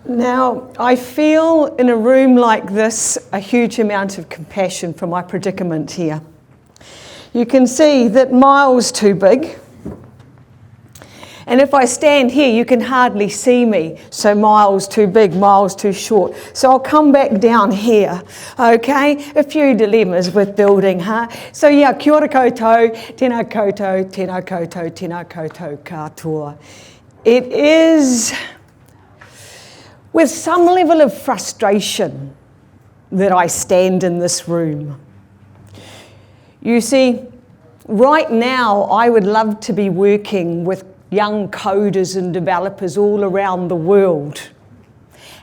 Now, I feel in a room like this a huge amount of compassion for my predicament here. You can see that mile's too big. And if I stand here, you can hardly see me. So mile's too big, mile's too short. So I'll come back down here, okay? A few dilemmas with building, huh? So yeah, kia ora koutou, tēnā koutou, tēnā koutou, tēnā koutou katoa. It is with some level of frustration that I stand in this room. You see, right now I would love to be working with young coders and developers all around the world,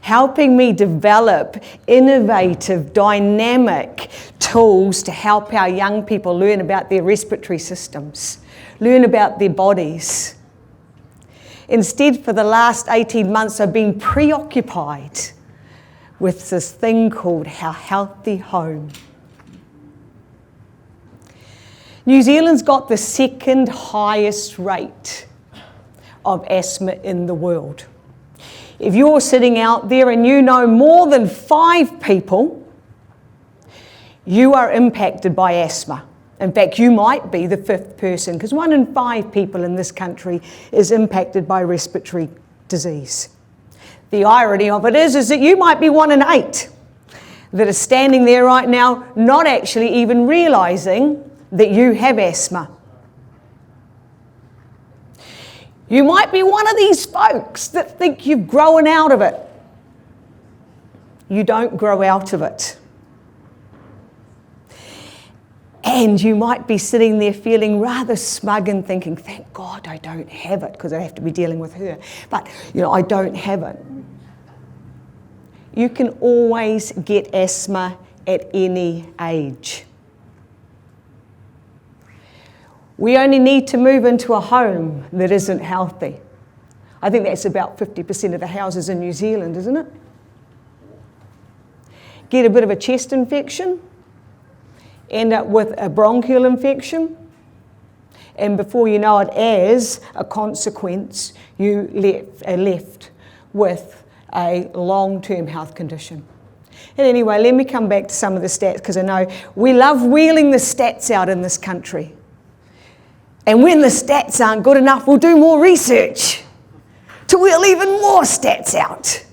helping me develop innovative, dynamic tools to help our young people learn about their respiratory systems, learn about their bodies. Instead, for the last 18 months, I've been preoccupied with this thing called our healthy home. New Zealand's got the second highest rate of asthma in the world. If you're sitting out there and you know more than 5 people, you are impacted by asthma. In fact, you might be the 5th person, because 1 in 5 people in this country is impacted by respiratory disease. The irony of it is that you might be 1 in 8 that are standing there right now, not actually even realising that you have asthma. You might be one of these folks that think you've grown out of it. You don't grow out of it. And you might be sitting there feeling rather smug and thinking, thank God I don't have it, because I have to be dealing with her. But, I don't have it. You can always get asthma at any age. We only need to move into a home that isn't healthy. I think that's about 50% of the houses in New Zealand, isn't it? Get a bit of a chest infection, end up with a bronchial infection, and before you know it, as a consequence, you are left with a long-term health condition. And anyway, let me come back to some of the stats, because I know we love wheeling the stats out in this country. And when the stats aren't good enough, we'll do more research to wheel even more stats out.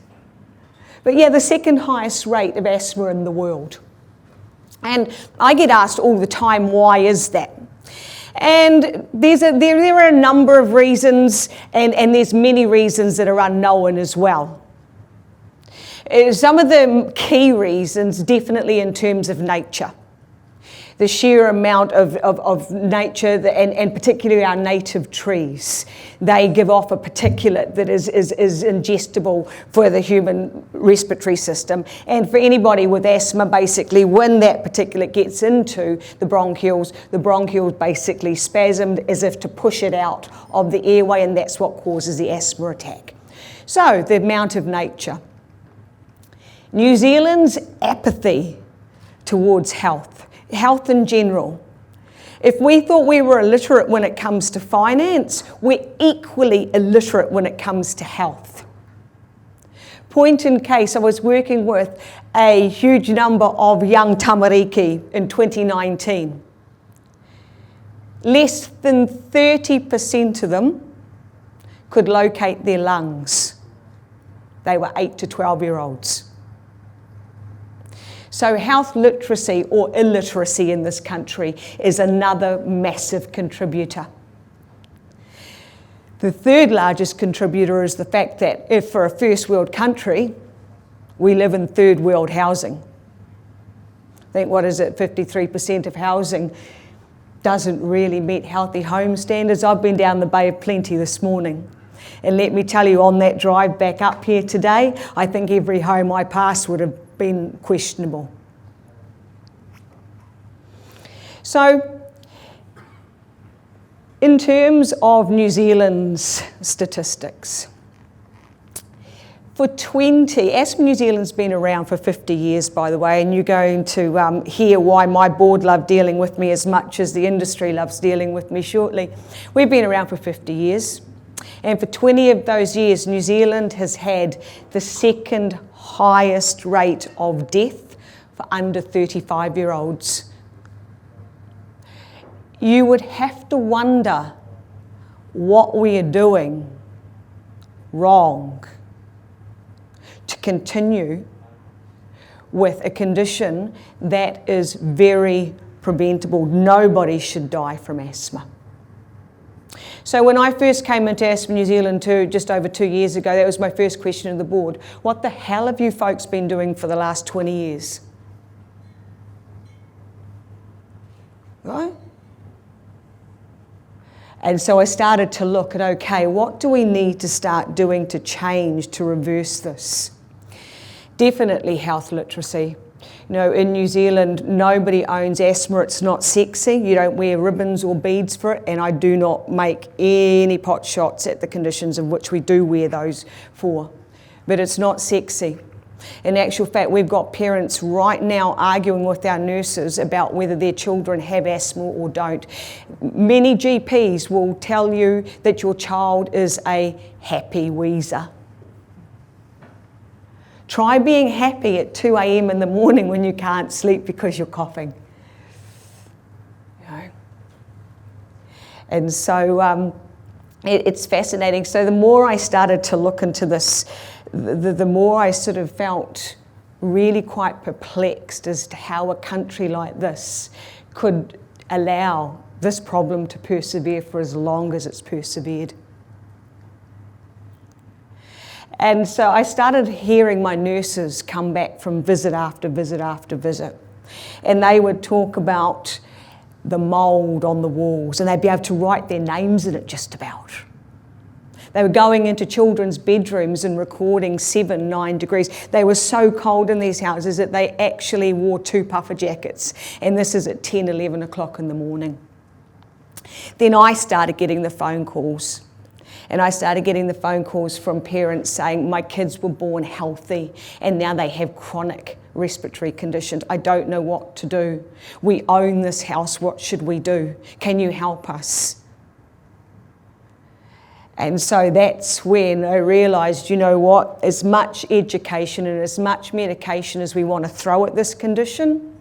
But yeah, the second highest rate of asthma in the world. And I get asked all the time, why is that? And there are a number of reasons, and there's many reasons that are unknown as well. Some of the key reasons, definitely in terms of nature. The sheer amount of nature, and particularly our native trees. They give off a particulate that is ingestible for the human respiratory system. And for anybody with asthma, basically, when that particulate gets into the bronchioles basically spasmed as if to push it out of the airway, and that's what causes the asthma attack. So, the amount of nature. New Zealand's apathy towards health in general. If we thought we were illiterate when it comes to finance, we're equally illiterate when it comes to health. Point in case, I was working with a huge number of young tamariki in 2019. Less than 30% of them could locate their lungs. They were 8 to 12-year-olds. So health literacy or illiteracy in this country is another massive contributor. The third largest contributor is the fact that if for a first world country, we live in third world housing. I think, 53% of housing doesn't really meet healthy home standards. I've been down the Bay of Plenty this morning. And let me tell you, on that drive back up here today, I think every home I passed would have been questionable. So, in terms of New Zealand's statistics, Asthma New Zealand's been around for 50 years, by the way, and you're going to hear why my board love dealing with me as much as the industry loves dealing with me shortly. We've been around for 50 years. And for 20 of those years, New Zealand has had the second highest rate of death for under 35-year-olds. You would have to wonder what we are doing wrong to continue with a condition that is very preventable. Nobody should die from asthma. So when I first came into Asthma New Zealand just over 2 years ago, that was my first question to the board. What the hell have you folks been doing for the last 20 years? Right? And so I started to look at, okay, what do we need to start doing to change, to reverse this? Definitely health literacy. You know, in New Zealand, nobody owns asthma. It's not sexy. You don't wear ribbons or beads for it, and I do not make any pot shots at the conditions of which we do wear those for. But it's not sexy. In actual fact, we've got parents right now arguing with our nurses about whether their children have asthma or don't. Many GPs will tell you that your child is a happy wheezer. Try being happy at 2 a.m. in the morning when you can't sleep because you're coughing. You know? And so it's fascinating. So the more I started to look into this, the more I sort of felt really quite perplexed as to how a country like this could allow this problem to persevere for as long as it's persevered. And so I started hearing my nurses come back from visit after visit after visit. And they would talk about the mould on the walls, and they'd be able to write their names in it just about. They were going into children's bedrooms and recording 7, 9 degrees. They were so cold in these houses that they actually wore 2 puffer jackets. And this is at 10, 11 o'clock in the morning. Then I started getting the phone calls. And I started getting the phone calls from parents saying, my kids were born healthy and now they have chronic respiratory conditions. I don't know what to do. We own this house. What should we do? Can you help us? And so that's when I realised, you know what, as much education and as much medication as we want to throw at this condition,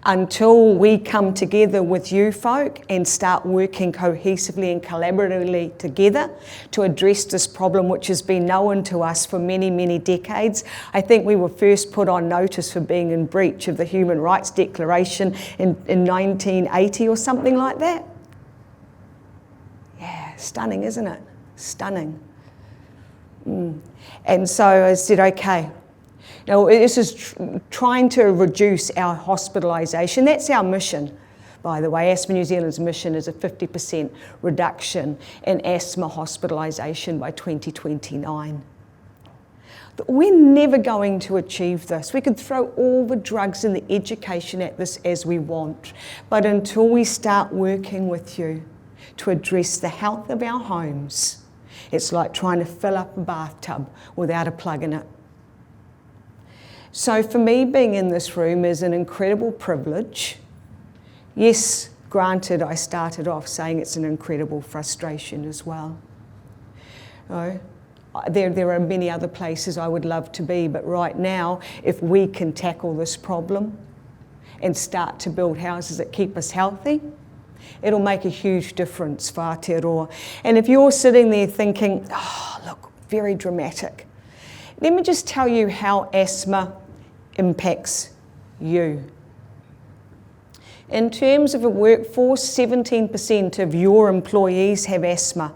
until we come together with you folk and start working cohesively and collaboratively together to address this problem, which has been known to us for many, many decades. I think we were first put on notice for being in breach of the Human Rights Declaration in 1980 or something like that. Yeah, stunning, isn't it? Stunning. And so I said, okay. Now, this is trying to reduce our hospitalisation. That's our mission, by the way. Asthma New Zealand's mission is a 50% reduction in asthma hospitalisation by 2029. But we're never going to achieve this. We could throw all the drugs and the education at this as we want, but until we start working with you to address the health of our homes, it's like trying to fill up a bathtub without a plug in it. So for me, being in this room is an incredible privilege. Yes, granted, I started off saying it's an incredible frustration as well. There are many other places I would love to be, but right now, if we can tackle this problem and start to build houses that keep us healthy, it'll make a huge difference for Aotearoa. And if you're sitting there thinking, oh, look, very dramatic, let me just tell you how asthma impacts you. In terms of a workforce, 17% of your employees have asthma.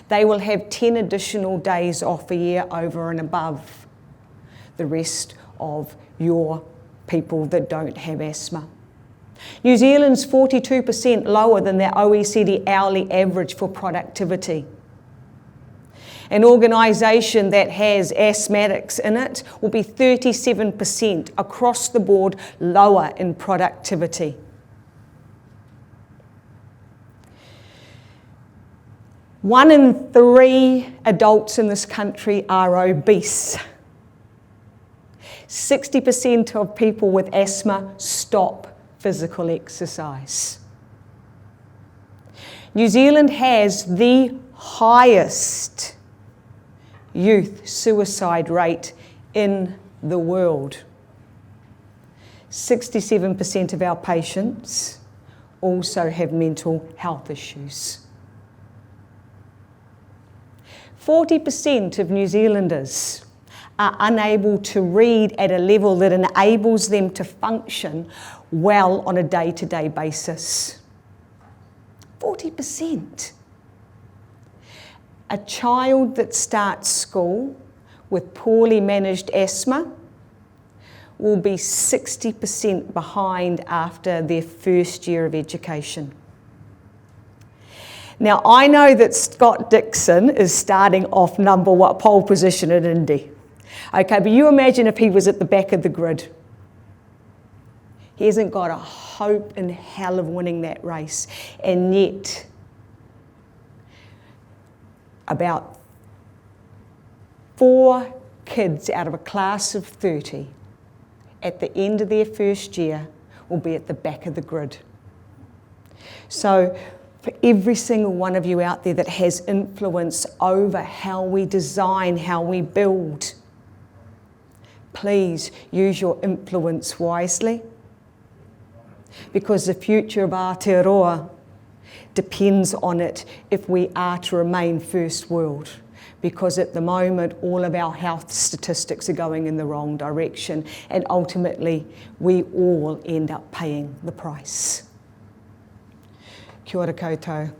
They will have 10 additional days off a year over and above the rest of your people that don't have asthma. New Zealand's 42% lower than their OECD hourly average for productivity. An organisation that has asthmatics in it will be 37% across the board lower in productivity. One in 3 adults in this country are obese. 60% of people with asthma stop physical exercise. New Zealand has the highest youth suicide rate in the world. 67% of our patients also have mental health issues. 40% of New Zealanders are unable to read at a level that enables them to function well on a day-to-day basis. 40%. A child that starts school with poorly managed asthma will be 60% behind after their first year of education. Now, I know that Scott Dixon is starting off pole position at Indy. Okay, but you imagine if he was at the back of the grid. He hasn't got a hope in hell of winning that race. And yet, about 4 kids out of a class of 30 at the end of their first year will be at the back of the grid. So for every single one of you out there that has influence over how we design, how we build, please use your influence wisely, because the future of Aotearoa depends on it if we are to remain first world. Because at the moment, all of our health statistics are going in the wrong direction, and ultimately, we all end up paying the price. Kia ora koutou.